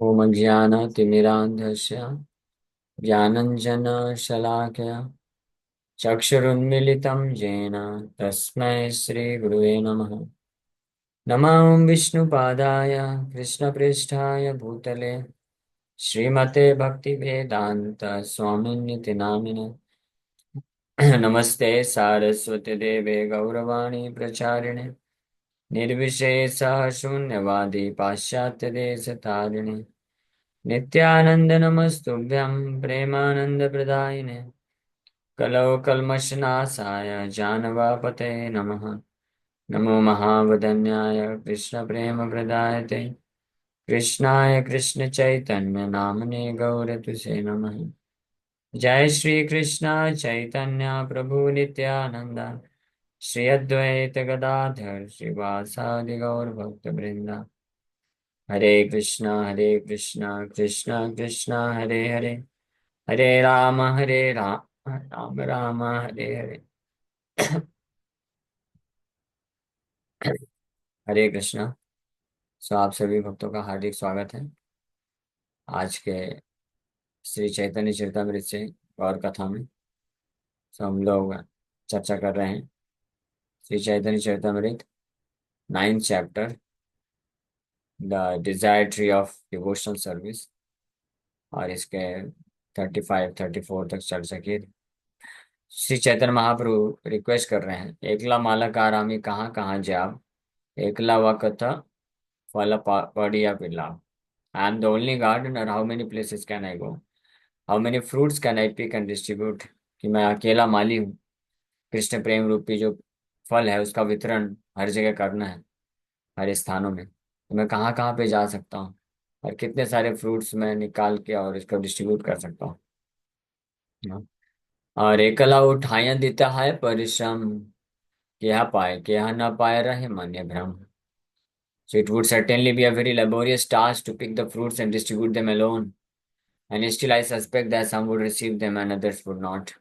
ॐ अज्ञानतिमिरान्धस्य ज्ञानञ्जनशलाकया चक्षुरुन्मीलितं येन तस्मै श्रीगुरुवे नमः। नमः विष्णुपादाय कृष्णप्रेष्ठाय भूतले श्रीमते भक्तिवेदान्त स्वामिन्निति नामिने नमस्ते सारस्वती देवे गौरवाणी प्रचारिणे निर्विशेषः शून्यवादी पाश्चात्यदेशतारिणे नित्यानंद नमस्तुभ्यं प्रेमानंदप्रदायिने कलौ कल्मषनाशाय जानवापते नमः। नमो महावदन्याय कृष्णप्रेमप्रदायते कृष्णाय कृष्णचैतन्य नामने गौरतुसे नमः। जय श्री कृष्ण चैतन्य प्रभु नित्यानंद श्री अद्वैत गदाधर श्रीवासादि गौर भक्त वृंदा। हरे कृष्णा कृष्णा कृष्णा हरे हरे हरे राम राम राम हरे हरे। हरे कृष्णा। सो आप सभी भक्तों का हार्दिक स्वागत है आज के श्री चैतन्य चरितमृत से और कथा में। सो हम लोग चर्चा कर रहे हैं Shri Chaitanya Charitamrita 9th chapter the desire tree of devotional service, और इसके 35-34 तक चर्चा की। श्री चैतन्य महाप्रभु रिक्वेस्ट कर रहे हैं, एकला मालक आरामी कहाँ कहाँ जाब, एकला वक्त फल पड़िया पिलाओ। I am the only gardener. How many places can I go? How many fruits can I pick and distribute? कि मैं अकेला माली हूँ। कृष्ण प्रेम रूपी जो फल है उसका वितरण हर जगह करना है, हर स्थानों में। तो मैं कहाँ कहाँ पे जा सकता हूँ और कितने सारे फ्रूट्स मैं निकाल के और इसको डिस्ट्रीब्यूट कर सकता हूँ। हाँ। और एकला उठाया देता है परिश्रम, क्या पाए क्या ना पाए रहे मन भ्रम। So it would certainly be a very laborious task to pick the fruits and distribute them alone. And still I suspect that some would receive them and others would not.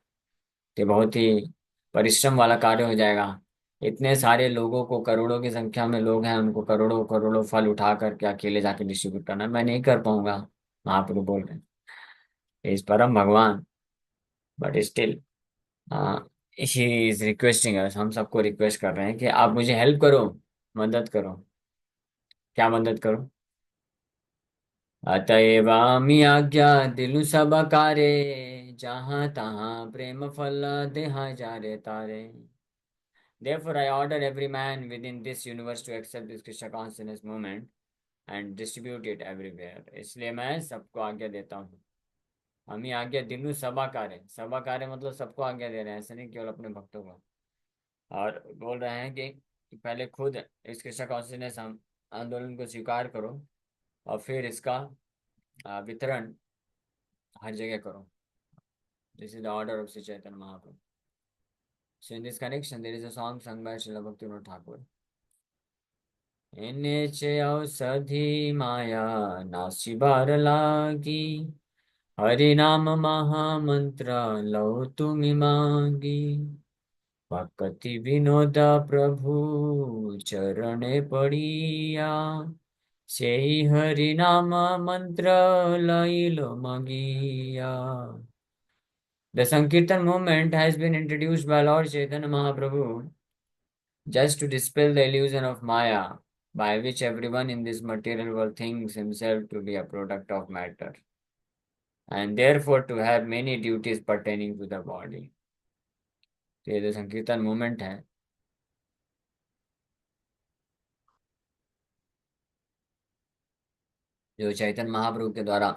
ये बहुत ही परिश्रम वाला कार्य हो जाएगा। इतने सारे लोगों को, करोड़ों की संख्या में लोग हैं, उनको करोड़ों करोड़ों फल उठा करके अकेले जाके डिस्ट्रीब्यूट करना मैं नहीं कर पाऊंगा। महाप्रभु बोल रहे हैं इस परम भगवान। But still he is requesting us, हम सबको रिक्वेस्ट कर रहे हैं कि आप मुझे हेल्प करो, मदद करो। क्या मदद करो? अतएव आमी आज्ञा दिलु सब कारे, जहाँ तहाँ प्रेम फल देहा जा रे तारे। Therefore, I order every man within this universe to accept this Krishna consciousness movement and distribute it everywhere. इसलिए मैं सबको आज्ञा देता हूँ। हम ही आज्ञा दिनु सभा कार्य, सभा कार्य मतलब सबको आज्ञा दे रहे हैं, ऐसे नहीं केवल अपने भक्तों को। और बोल रहे हैं कि पहले खुद इस कृष्ण कॉन्शियसनेस हम आंदोलन को स्वीकार करो और फिर इसका वितरण हर जगह करो। This is the order of Shri Chaitanya Mahaprabhu. So in this connection, there is a song sung by Srila Bhaktivinoda Thakur. इन्हें चे औषधि माया नासी बार लागी, हरि नाम महामंत्र लो तुमि मांगी। भक्ति विनोद प्रभु चरणे पड़िया, से हरि नाम मंत्र लइलो मगिया। The Sankirtan movement has been introduced by Lord Chaitanya Mahaprabhu just to dispel the illusion of Maya, by which everyone in this material world thinks himself to be a product of matter, and therefore to have many duties pertaining to the body. तो ये जो संकीर्तन movement है, जो चैतन्य महाप्रभु के द्वारा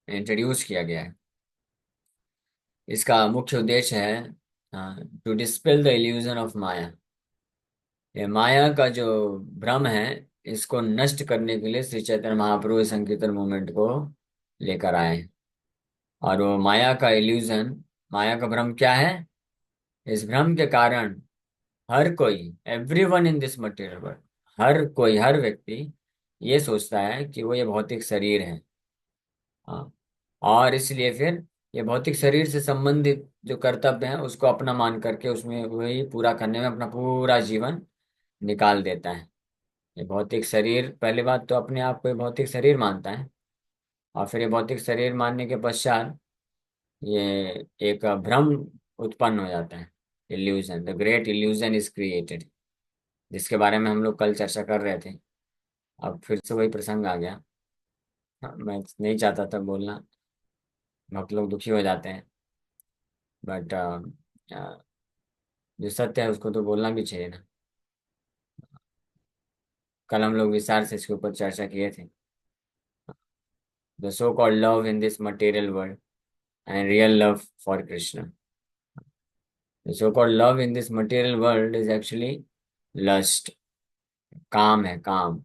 introduce किया गया है, इसका मुख्य उद्देश्य है to dispel the illusion of Maya. ये माया का जो भ्रम है, इसको नष्ट करने के लिए श्री चैतन्य महाप्रभु इस संकीर्तन मूवमेंट को लेकर आए हैं। और वो माया का इल्यूजन, माया का भ्रम क्या है? इस भ्रम के कारण हर कोई, everyone in this material world, हर कोई, हर व्यक्ति ये सोचता है कि वो ये भौतिक शरीर है। हाँ। और इसलिए फिर ये भौतिक शरीर से संबंधित जो कर्तव्य है उसको अपना मान करके उसमें वही पूरा करने में अपना पूरा जीवन निकाल देता है। ये भौतिक शरीर, पहली बात तो अपने आप को ये भौतिक शरीर मानता है, और फिर ये भौतिक शरीर मानने के पश्चात ये एक भ्रम उत्पन्न हो जाता है। Illusion, the great illusion is created, जिसके बारे में हम लोग कल चर्चा कर रहे थे। अब फिर से वही प्रसंग आ गया। हाँ, मैं नहीं चाहता था बोलना, बहुत लोग दुखी हो जाते हैं, बट जो सत्य है उसको तो बोलना भी चाहिए ना। कल हम लोग विस्तार से इसके ऊपर चर्चा किए थे। The so called love in this material world and real love for Krishna. The so called love in this material world is actually lust, काम है, काम।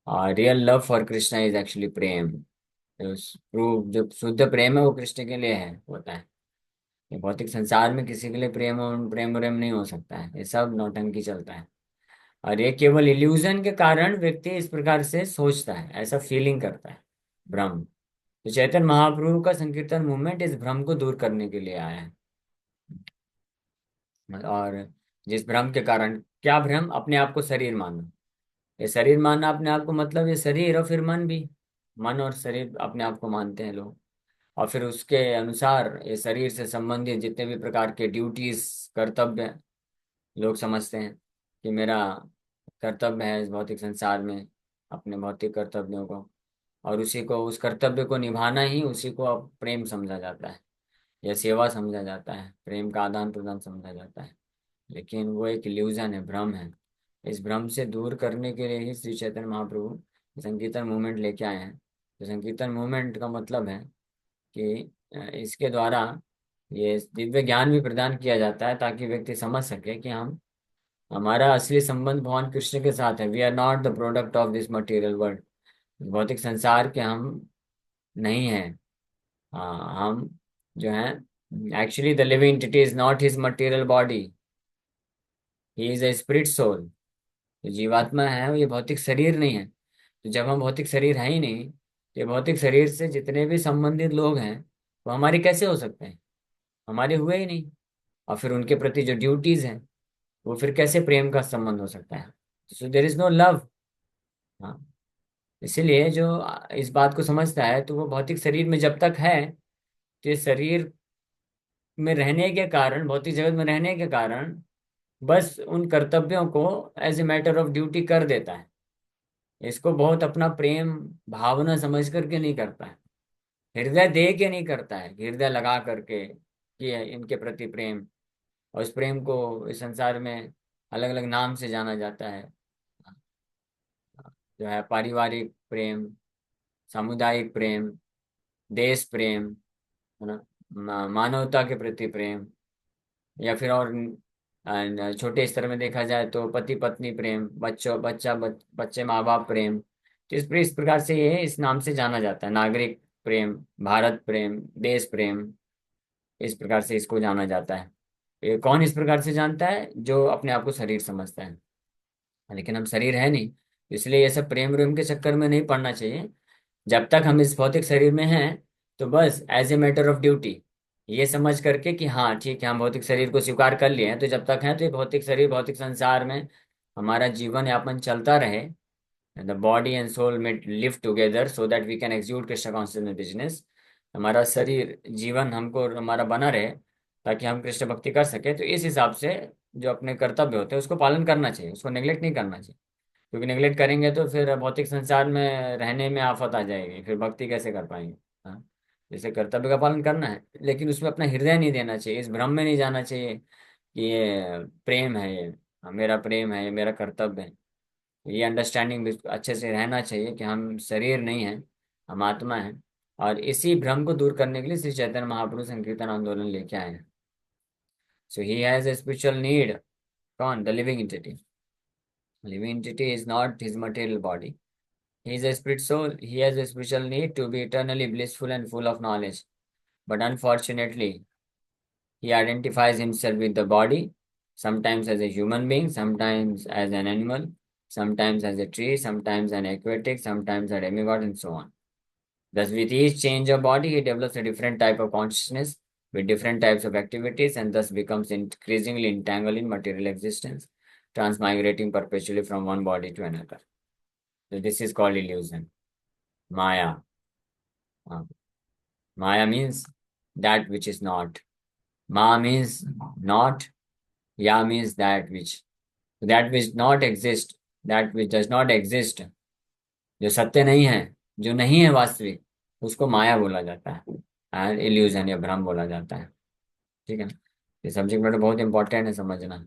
और real love for Krishna is actually prem. जो शुद्ध प्रेम है वो कृष्ण के लिए है, होता है। ये भौतिक संसार में किसी के लिए प्रेम प्रेम नहीं हो सकता है, ये सब नौटंकी चलता है। और ये केवल इल्यूजन के कारण व्यक्ति इस प्रकार से सोचता है, ऐसा फीलिंग करता है, भ्रम। तो चैतन्य महाप्रभु का संकीर्तन मूवमेंट इस भ्रम को दूर करने के लिए आया है। और जिस भ्रम के कारण, क्या भ्रम? अपने आप को शरीर मानना। ये शरीर मानना अपने आप को, मतलब ये शरीर और फिर मन भी, मन और शरीर अपने आप को मानते हैं लोग। और फिर उसके अनुसार ये शरीर से संबंधित जितने भी प्रकार के ड्यूटीज, कर्तव्य लोग समझते हैं कि मेरा कर्तव्य है इस भौतिक संसार में, अपने भौतिक कर्तव्यों को, और उसी को, उस कर्तव्य को निभाना ही उसी को अब प्रेम समझा जाता है, या सेवा समझा जाता है, प्रेम का आदान प्रदान समझा जाता है। लेकिन वो एक इल्यूजन है, भ्रम है। इस भ्रम से दूर करने के लिए ही श्री चैतन्य महाप्रभु संकीर्तन मूवमेंट लेके आए हैं। तो संकीर्तन मूवमेंट का मतलब है कि इसके द्वारा ये दिव्य ज्ञान भी प्रदान किया जाता है, ताकि व्यक्ति समझ सके कि हम, हमारा असली संबंध भगवान कृष्ण के साथ है। We are not the product of this material world. भौतिक संसार के हम नहीं हैं। हम जो है, actually the living entity is not his material body, he is a spirit soul. जो जीवात्मा है ये भौतिक शरीर नहीं है। तो जब हम भौतिक शरीर है ही नहीं, तो ये भौतिक शरीर से जितने भी संबंधित लोग हैं वो हमारे कैसे हो सकते हैं? हमारे हुए ही नहीं। और फिर उनके प्रति जो ड्यूटीज हैं, वो फिर कैसे प्रेम का संबंध हो सकता है? सो देर इज नो लव। हाँ, इसीलिए जो इस बात को समझता है, तो वो भौतिक शरीर में जब तक है, तो ये शरीर में रहने के कारण, भौतिक जगत में रहने के कारण, बस उन कर्तव्यों को as a matter of duty कर देता है। इसको बहुत अपना प्रेम भावना समझ करके नहीं करता है, हृदय दे के नहीं करता है, हृदय लगा करके कि इनके प्रति प्रेम। और इस प्रेम को इस संसार में अलग अलग नाम से जाना जाता है, जो है पारिवारिक प्रेम, सामुदायिक प्रेम, देश प्रेम, है ना, मानवता के प्रति प्रेम, या फिर और छोटे स्तर में देखा जाए तो पति पत्नी प्रेम, बच्चे माँ बाप प्रेम। तो इस प्रकार से ये इस नाम से जाना जाता है, नागरिक प्रेम, भारत प्रेम, देश प्रेम। इस प्रकार से इसको जाना जाता है। ये कौन इस प्रकार से जानता है? जो अपने आप को शरीर समझता है। लेकिन हम शरीर है नहीं, इसलिए ये सब प्रेम प्रेम के चक्कर में नहीं पड़ना चाहिए। जब तक हम इस भौतिक शरीर में हैं, तो बस as a matter of duty ये समझ करके कि हाँ ठीक है, हम भौतिक शरीर को स्वीकार कर लिए हैं, तो जब तक हैं तो ये भौतिक शरीर, भौतिक संसार में हमारा जीवन यापन चलता रहे। The body and soul may live together so that we can execute Krishna consciousness business. हमारा शरीर, जीवन हमको हमारा बना रहे, ताकि हम कृष्ण भक्ति कर सके। तो इस हिसाब से जो अपने कर्तव्य होते हैं उसको पालन करना चाहिए, उसको नेग्लेक्ट नहीं करना चाहिए। क्योंकि नेग्लेक्ट करेंगे तो फिर भौतिक संसार में रहने में आफत आ जाएगी, फिर भक्ति कैसे कर पाएंगे? हाँ, जैसे कर्तव्य का पालन करना है, लेकिन उसमें अपना हृदय नहीं देना चाहिए, इस भ्रम में नहीं जाना चाहिए कि ये प्रेम है, ये मेरा प्रेम है, ये मेरा कर्तव्य है। ये अंडरस्टैंडिंग भी अच्छे से रहना चाहिए कि हम शरीर नहीं है, हम आत्मा है। और इसी भ्रम को दूर करने के लिए श्री चैतन्य महाप्रभु संकीर्तन आंदोलन लेके आए हैं। So he has a spiritual need. कौन? The living entity. Living entity is not his material body. He is a spirit soul. He has a spiritual need to be eternally blissful and full of knowledge. But unfortunately, he identifies himself with the body, sometimes as a human being, sometimes as an animal, sometimes as a tree, sometimes an aquatic, sometimes a demigod, and so on. Thus, with each change of body, he develops a different type of consciousness with different types of activities, and thus becomes increasingly entangled in material existence, transmigrating perpetually from one body to another. So, this is called illusion, Maya. हाँ, Maya means that which is not, ma means not, ya means that which not exist, that which does not exist, जो सत्य नहीं है, जो नहीं है वास्तविक, उसको माया बोला जाता है, एंड इल्यूजन या भ्रम बोला जाता है। ठीक है ना? ये सब्जेक्ट मैटर बहुत इंपॉर्टेंट है समझना।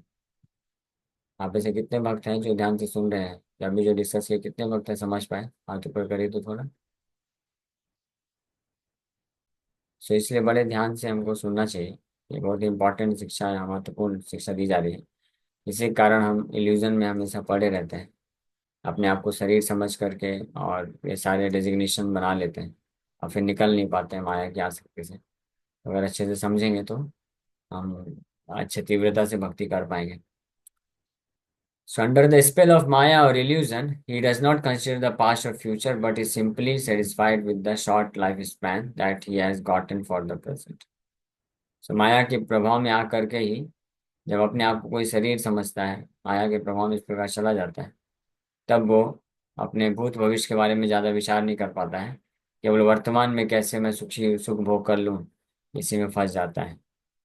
आप में से कितने भक्त हैं जो ध्यान से सुन रहे हैं, या अभी जो डिस्कस किए, कितने भक्त हैं समझ पाए? हाथ ऊपर करिए तो थोड़ा। सो इसलिए बड़े ध्यान से हमको सुनना चाहिए। ये बहुत इंपॉर्टेंट शिक्षा है, महत्वपूर्ण शिक्षा दी जा रही है। इसी कारण हम इल्यूजन में हमेशा पड़े रहते हैं, अपने आप को शरीर समझ करके, और ये सारे डेजिग्नेशन बना लेते हैं, और फिर निकल नहीं पाते हैं माया की आसक्ति से। अगर अच्छे से समझेंगे तो हम अच्छे तीव्रता से भक्ति कर पाएंगे। So under the spell of Maya or illusion, he does not consider the past or future, but is simply satisfied with the short lifespan that he has gotten for the present. So माया के प्रभाव में आकर के ही, जब अपने आप को कोई शरीर समझता है, माया के प्रभाव में इस प्रकार चला जाता है, तब वो अपने भूत भविष्य के बारे में ज़्यादा विचार नहीं कर पाता है। केवल वर्तमान में कैसे मैं सुख भोग कर लूँ, इसी में फंस जाता है,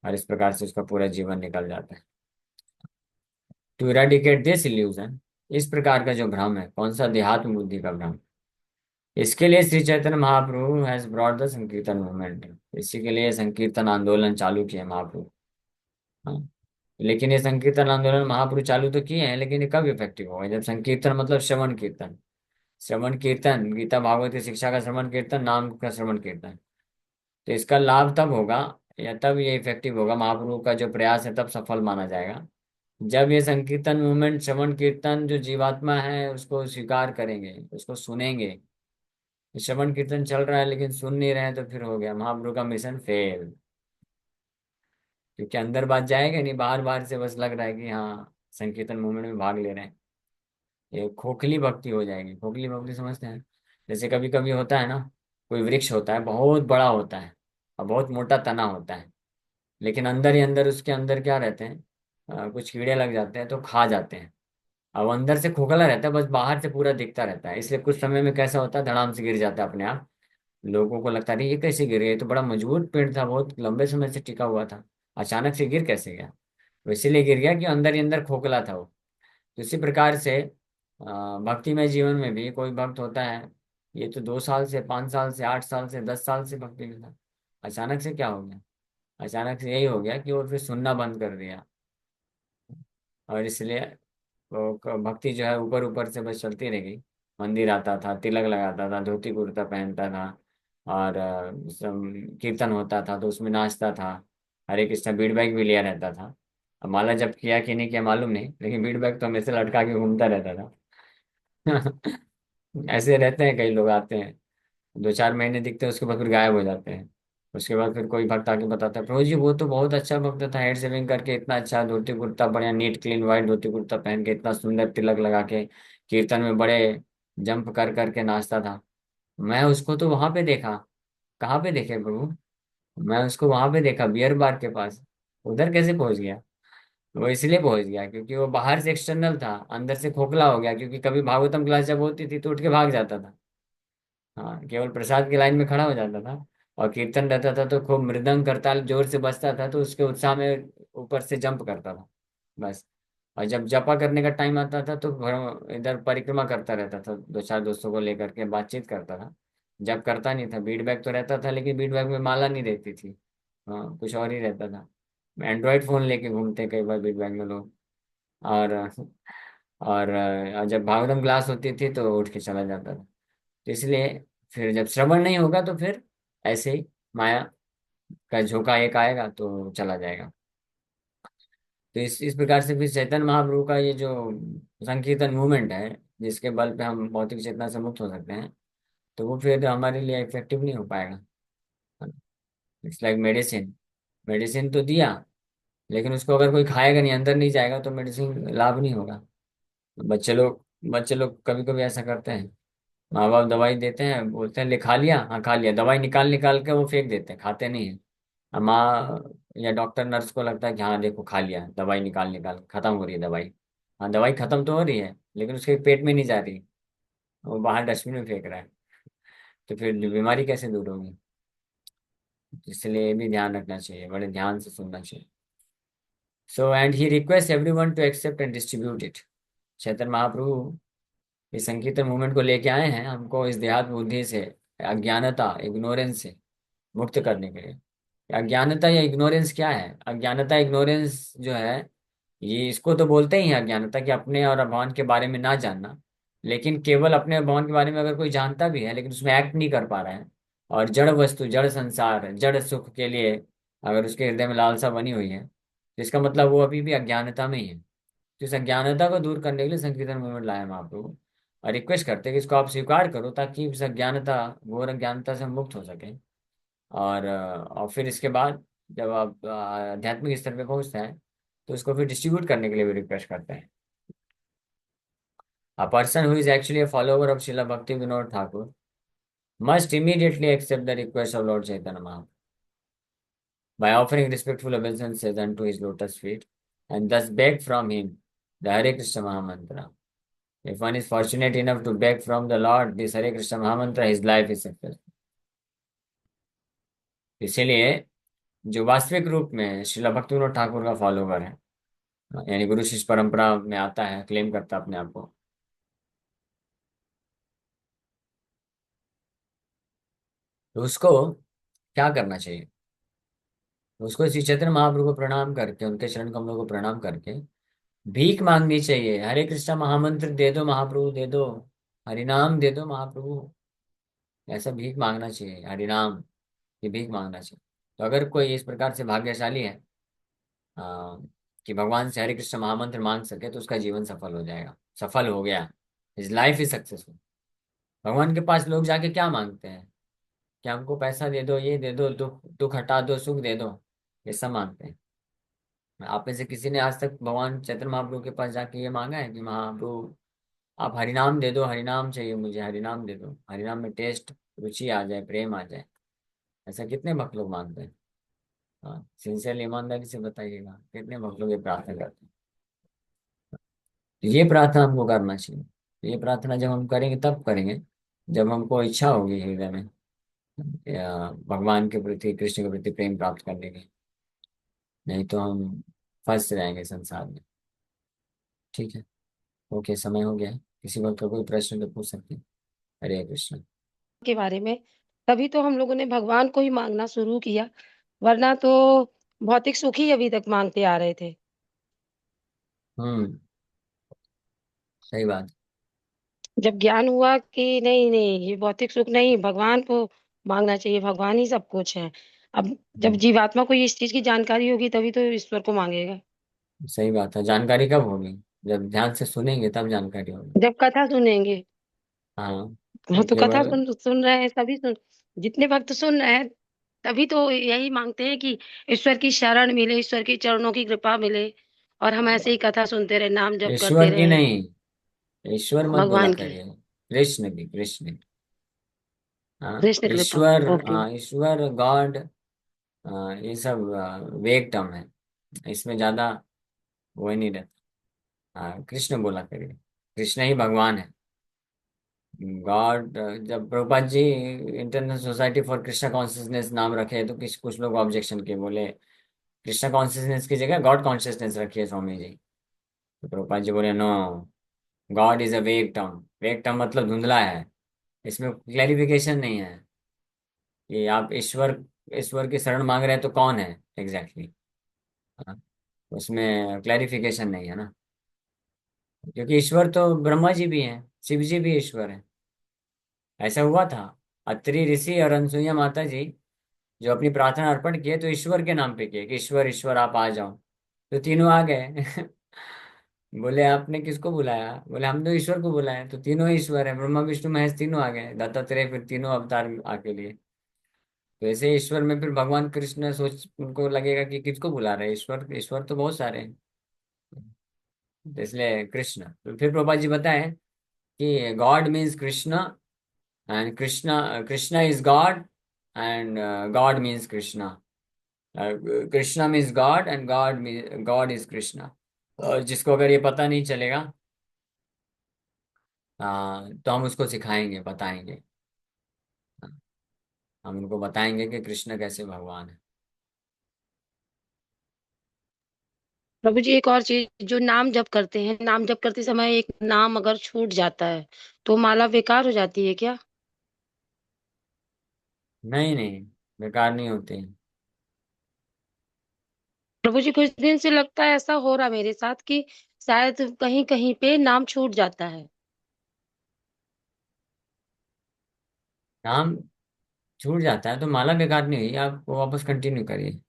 और इस प्रकार से उसका पूरा जीवन निकल जाता है। टू इरेडिकेट दिस इल्यूजन, इस प्रकार का जो भ्रम है, कौन सा? देहात्म बुद्धि का भ्रम। इसके लिए Shri Chaitanya Mahaprabhu has brought the संकीर्तन मूवमेंट, इसी के लिए संकीर्तन आंदोलन चालू किया महाप्रभु। हाँ, लेकिन ये संकीर्तन आंदोलन महाप्रभु चालू तो किए हैं, लेकिन ये कब इफेक्टिव होगा? जब संकीर्तन मतलब श्रवण कीर्तन, श्रवण कीर्तन, गीता भागवत की शिक्षा का श्रवण कीर्तन, नाम का श्रवण कीर्तन, तो इसका लाभ तब होगा, या तब ये इफेक्टिव होगा, महाप्रभु का जो प्रयास है तब सफल माना जाएगा, जब ये संकीर्तन मूवमेंट, श्रवण कीर्तन, जो जीवात्मा है उसको स्वीकार करेंगे, उसको सुनेंगे। श्रवण कीर्तन चल रहा है लेकिन सुन नहीं रहे हैं, तो फिर हो गया महाप्रभु का मिशन फेल। क्योंकि अंदर बात जाएगा नहीं, बाहर बाहर से बस लग रहा है कि हाँ संकीर्तन मूवमेंट में भाग ले रहे हैं। ये खोखली भक्ति हो जाएगी। खोखली भक्ति समझते हैं? जैसे कभी कभी होता है ना, कोई वृक्ष होता है, बहुत बड़ा होता है और बहुत मोटा तना होता है, लेकिन अंदर ही अंदर, उसके अंदर क्या रहते हैं, कुछ कीड़े लग जाते हैं तो खा जाते हैं। अब अंदर से खोखला रहता है, बस बाहर से पूरा दिखता रहता है, इसलिए कुछ समय में कैसा होता है, धड़ाम से गिर जाता है अपने आप। लोगों को लगता है ये कैसे गिर गया, ये तो बड़ा मजबूत पेड़ था, बहुत लंबे समय से टिका हुआ था, अचानक से गिर कैसे गया? वो इसीलिए गिर गया कि अंदर ही अंदर खोखला था वो। तो इसी प्रकार से भक्तिमय जीवन में भी कोई भक्त होता है, ये तो 2 साल से, 5 साल से, 8 साल से, 10 साल से भक्ति में था, अचानक से क्या हो गया? अचानक से यही हो गया कि वो फिर सुनना बंद कर दिया, और इसलिए वो भक्ति जो है ऊपर ऊपर से बस चलती रह गई। मंदिर आता था, तिलक लगाता था, धोती कुर्ता पहनता था, और कीर्तन होता था तो उसमें नाचता था, हरे कृष्णा बीट बैग भी लिया रहता था। अब माला जब किया कि नहीं किया मालूम नहीं, लेकिन बीट बैग तो हमेशा लटका के घूमता रहता था। ऐसे रहते हैं, कई लोग आते हैं, 2-4 महीने दिखते हैं, उसके बाद फिर गायब हो जाते हैं। उसके बाद फिर कोई भक्त आके बताता है, प्रभु जी वो तो बहुत अच्छा भक्त था, हेड शेविंग करके, इतना अच्छा धोती कुर्ता, बढ़िया NEET clean white dhoti kurta पहन के, इतना सुंदर तिलक लगा के, कीर्तन में बड़े जंप कर करके नाचता था। मैं उसको तो वहां पे देखा। कहाँ पे देखे प्रभु? मैं उसको वहां पे देखा, बियर बार के पास। उधर कैसे पहुंच गया? वो इसलिए पहुंच गया क्योंकि वो बाहर से एक्सटर्नल था, अंदर से खोखला हो गया, क्योंकि कभी भागवतम क्लास जब होती थी तो उठ के भाग जाता था। हाँ, केवल प्रसाद की लाइन में खड़ा हो जाता था, और कीर्तन रहता था तो खूब मृदंग करताल जोर से बजता था, तो उसके उत्साह में ऊपर से जंप करता था बस। और जब जपा करने का टाइम आता था तो इधर परिक्रमा करता रहता था, 2-4 दोस्तों को लेकर के बातचीत करता था। जब करता नहीं था, बीट बैग तो रहता था, लेकिन बीट बैग में माला नहीं रहती थी। हाँ, कुछ और ही रहता था। एंड्रॉयड फोन लेके घूमते कई बार बीट बैग में लोग। और जब भागवतम क्लास होती थी तो उठ के चला जाता था। तो इसलिए फिर जब श्रवण नहीं होगा तो फिर ऐसे ही माया का झोंका एक आएगा तो चला जाएगा। तो इस प्रकार से फिर चैतन्य महाप्रभु का ये जो संकीर्तन मूवमेंट है, जिसके बल पे हम भौतिक चेतना से मुक्त हो सकते हैं, तो वो फिर हमारे लिए इफेक्टिव नहीं हो पाएगा। It's like medicine. मेडिसिन तो दिया, लेकिन उसको अगर कोई खाएगा नहीं, अंदर नहीं जाएगा, तो मेडिसिन लाभ नहीं होगा। बच्चे लोग कभी कभी ऐसा करते हैं, माँ बाप दवाई देते हैं, बोलते हैं ले खा लिया, हाँ खा लिया, दवाई निकाल निकाल के वो फेंक देते हैं, खाते नहीं है। अब माँ या डॉक्टर नर्स को लगता है कि हाँ देखो खा लिया, दवाई निकाल निकाल खत्म हो रही है दवाई। हाँ, दवाई खत्म तो हो रही है, लेकिन उसके पेट में नहीं जा रही, वो बाहर डस्टबिन में फेंक रहा है। तो फिर बीमारी कैसे दूर होगी? इसलिए ये भी ध्यान रखना चाहिए, बड़े ध्यान से सुनना चाहिए। So and he request everyone to accept and distribute it. Chaitanya Mahaprabhu इस संकीर्तन मूवमेंट को लेके आए हैं हमको इस देहात बुद्धि से, अज्ञानता, इग्नोरेंस से मुक्त करने के लिए। अज्ञानता या इग्नोरेंस क्या है? अज्ञानता, इग्नोरेंस जो है, ये इसको तो बोलते ही हैं अज्ञानता, कि अपने और भगवान के बारे में ना जानना। लेकिन केवल अपने और भगवान के बारे में अगर कोई जानता भी है लेकिन उसमें एक्ट नहीं कर पा रहा है, और जड़ वस्तु, जड़ संसार, जड़ सुख के लिए अगर उसके हृदय में लालसा बनी हुई है, तो इसका मतलब वो अभी भी अज्ञानता में ही है। तो इस अज्ञानता को दूर करने के लिए संकीर्तन मूवमेंट लाया महाप्रभु, और रिक्वेस्ट करते हैं कि इसको आप स्वीकार करो, ताकि इस अज्ञानता, घोर अज्ञानता से हम मुक्त हो सके। और फिर इसके बाद जब आप आध्यात्मिक स्तर पे पहुंचते हैं, तो इसको फिर डिस्ट्रीब्यूट करने के लिए भी रिक्वेस्ट करते हैं। A person who is actually a follower of Srila Bhakti Vinod Thakur must immediately accept the request of Lord Chaitanya Mahaprabhu by offering respectful obeisances unto his lotus feet, and thus beg from him the Hare Krishna Mahamantra. If one is fortunate enough to beg from the Lord this Hare Krishna Mahamantra, his life is successful. इसीलिए जो वास्तविक रूप में श्रीला भक्ति विनोद ठाकुर का follower है, यानी गुरु शिष्य परंपरा में आता है, क्लेम करता है अपने आप को, तो उसको क्या करना चाहिए? तो उसको श्री चैतन्य महाप्रभु को प्रणाम करके, उनके चरण कमलों को प्रणाम करके भीख मांगनी चाहिए। हरे कृष्णा महामंत्र दे दो महाप्रभु, दे दो। हरिनाम दे दो महाप्रभु। ऐसा भीख मांगना चाहिए, हरिनाम की भीख मांगना चाहिए। तो अगर कोई इस प्रकार से भाग्यशाली है आ, कि भगवान से हरे कृष्ण महामंत्र मांग सके, तो उसका जीवन सफल हो जाएगा, सफल हो गया। Is life is successful. भगवान के पास लोग जाके क्या मांगते हैं? कि हमको पैसा दे दो, ये दे दो, दुख दुख हटा दो, सुख दे दो, ये सब मांगते हैं। आप में से किसी ने आज तक भगवान चैतन्य महाप्रभु के पास जाके ये मांगा है कि महाप्रभु आप हरिनाम दे दो, हरिनाम चाहिए मुझे, हरिनाम दे दो, हरिनाम में टेस्ट, रुचि आ जाए, प्रेम आ जाए? ऐसा कितने भक्त लोग मांगते हैं? हाँ, सिंसियरली, ईमानदारी से बताइएगा, कितने भक्त लोग ये प्रार्थना करते हैं? तो ये प्रार्थना हमको करना चाहिए। तो ये प्रार्थना जब हम करेंगे तब करेंगे जब हमको इच्छा होगी हृदय में या भगवान के प्रति, कृष्ण के प्रति प्रेम प्राप्त करने की। नहीं तो हम फंस जाएंगे संसार में। ठीक है। ओके, समय हो गया है। किसी वक्त का कोई प्रश्न तो पूछ सकते हैं। हरे कृष्ण। के बारे में। तभी तो हम लोगों ने भगवान को ही मांगना शुरू किया, वरना तो भौतिक सुख ही अभी तक मांगते आ रहे थे। हम्म। सही बात। जब ज्ञान हुआ कि नहीं नहीं, ये भौतिक सुख नहीं, भगवान को मांगना चाहिए, भगवान ही सब कुछ है। अब जब हम्म, जीवात्मा को ये इस चीज की जानकारी होगी तभी तो ईश्वर को मांगेगा। सही बात है। जानकारी कब होगी? जब ध्यान से सुनेंगे तब जानकारी होगी। जब कथा सुनेंगे। हाँ। हाँ, तो तो कथा केवल सुन सुन रहे हैं सभी, सुन जितने भक्त सुन रहे हैं, तभी तो यही मांगते हैं कि ईश्वर की शरण मिले, ईश्वर की चरणों की कृपा मिले, और हम ऐसे ही कथा सुनते रहे, नाम जप करते ईश्वर की रहे। नहीं, ईश्वर मत बोला भगवान की, करिए, कृष्ण की, कृष्ण की। हाँ, कृष्ण कृपा। ईश्वर, ओके। हाँ, ईश्वर, गॉड, ये सब वेग टर्म है। इसमें ज्यादा वो ही नहीं रहता। हाँ, कृष्ण बोला करिए, कृष्ण ही भगवान है। गॉड, जब Prabhupada ji International Society for Krishna Consciousness नाम रखे, तो कुछ लोग ऑब्जेक्शन किए, बोले कृष्णा कॉन्शियसनेस की जगह गॉड कॉन्शियसनेस रखिए स्वामी जी। तो प्रभुपाद जी बोले नो, गॉड इज अ वेग टर्म। वेग टर्म मतलब धुंधला है, इसमें क्लैरिफिकेशन नहीं है कि आप ईश्वर, ईश्वर की शरण मांग रहे हैं तो कौन है एग्जैक्टली exactly? उसमें क्लैरिफिकेशन नहीं है ना। क्योंकि ईश्वर तो ब्रह्मा जी भी हैं, शिव जी भी ईश्वर है। ऐसा हुआ था, अत्रि ऋषि और अनसुईया माता जी जो अपनी प्रार्थना अर्पण किए तो ईश्वर के नाम पे किए कि ईश्वर, ईश्वर आप आ जाओ। तो तीनों आ गए। बोले आपने किसको बुलाया? बोले हम तो ईश्वर को बुलाए। तो तीनों ईश्वर है, ब्रह्मा विष्णु महेश, तीनों आ गए, दत्तात्रेय, फिर तीनों अवतार आके लिए। तो ऐसे ईश्वर में फिर भगवान कृष्ण सोच, उनको लगेगा कि किसको बुला रहे हैं, ईश्वर, ईश्वर तो बहुत सारे हैं। तो इसलिए कृष्ण। तो फिर प्रभुपाद जी बताएं कि God means Krishna, and Krishna, Krishna is God, and God means Krishna. Krishna means God and God is Krishna. और जिसको अगर ये पता नहीं चलेगा, तो हम उसको सिखाएंगे, बताएंगे। हम उनको बताएंगे कि कृष्ण कैसे भगवान है। प्रभु जी एक और चीज, जो नाम जप करते हैं, नाम जप करते समय एक नाम अगर छूट जाता है तो माला बेकार हो जाती है क्या? नहीं नहीं, बेकार नहीं होते हैं। प्रभु जी कुछ दिन से लगता है ऐसा हो रहा मेरे साथ कि शायद कहीं कहीं पे नाम छूट जाता है। नाम छूट जाता है तो माला बेकार नहीं हुई, आप वो वापस कंटिन्यू करिए।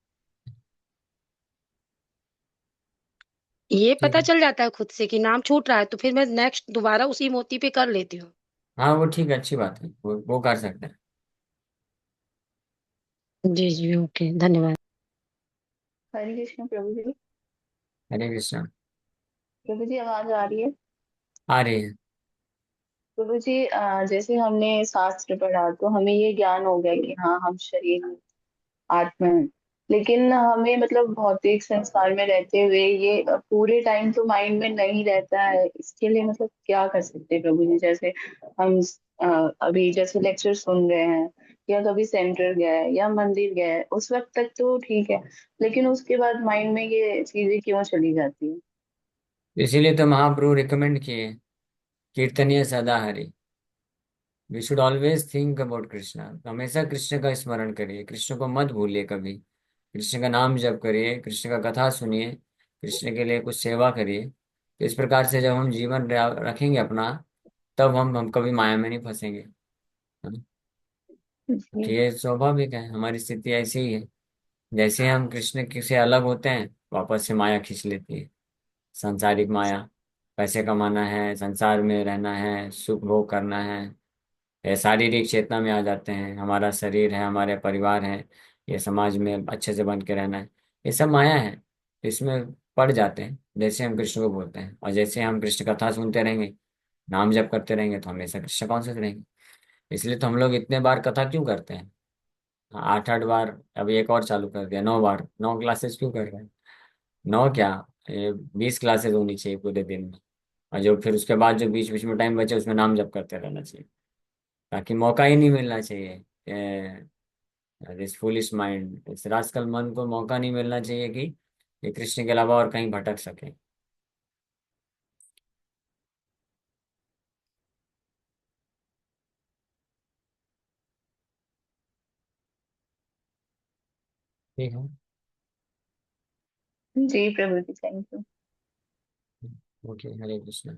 ये ठीक पता है। चल जाता है खुद से कि नाम छूट रहा है, तो फिर मैं नेक्स्ट दोबारा उसी मोती पे कर लेती हूँ। हाँ वो ठीक है, अच्छी बात है, वो कर सकते हैं। जी जी, ओके, धन्यवाद। हरे कृष्ण प्रभु जी। हरे कृष्ण। प्रभु जी आवाज आ रही है? आ रही है। प्रभु जी जैसे हमने शास्त्र पढ़ा तो हमें ये ज्ञान हो गया कि हाँ हम शरीर हैं, आत्मा है। लेकिन हमें मतलब भौतिक संसार में रहते हुए ये पूरे टाइम तो माइंड में नहीं रहता है। इसके लिए मतलब क्या कर सकते हैं प्रभु जी? जैसे हम अभी जैसे लेक्चर सुन रहे हैं या कभी सेंटर गए या मंदिर गए, उस वक्त तक तो ठीक है, लेकिन उसके बाद माइंड में ये चीजें क्यों चली जाती है? इसीलिए तो महाप्रभु रिकमेंड किए, कीर्तनीय सदा हरि। We should always think about Krishna, हमेशा कृष्ण का स्मरण करिए, कृष्ण को मत भूलिए कभी। कृष्ण का नाम जप करिए, कृष्ण का कथा सुनिए, कृष्ण के लिए कुछ सेवा करिए। तो इस प्रकार से जब हम जीवन रखेंगे अपना, तब हम कभी माया में नहीं फंसेंगे। है ना? तो जी। ये स्वाभाविक है, हमारी स्थिति ऐसी ही है। जैसे हम कृष्ण से अलग होते हैं, वापस से माया खींच लेती है। सांसारिक माया, पैसे कमाना है, संसार में रहना है, सुख भोग करना है, ये शारीरिक चेतना में आ जाते हैं। हमारा शरीर है, हमारे परिवार है, ये समाज में अच्छे से बन के रहना है, ये सब माया है। तो इसमें पड़ जाते हैं जैसे हम कृष्ण को बोलते हैं, और जैसे हम कृष्ण कथा सुनते रहेंगे, नाम जप करते रहेंगे, तो हमेशा कृष्ण कॉन्शियस रहेंगे। इसलिए तो हम लोग इतने बार कथा क्यों करते हैं? 8 8 बार, अभी एक और चालू कर दिया, 9 बार, 9 क्लासेस क्यों कर रहे हैं? नौ क्या, ये 20 क्लासेस होनी चाहिए पूरे दिन में। और जो फिर उसके बाद जो बीच बीच में टाइम बचे, उसमें नाम जप करते रहना चाहिए, ताकि मौका ही नहीं मिलना चाहिए दिस फूलिश माइंड, इस रास्कल मन को मौका नहीं मिलना चाहिए कि ये कृष्ण के अलावा और कहीं भटक सके। ठीक है। जी Prabhu ji, thank you. Okay, Hare Krishna.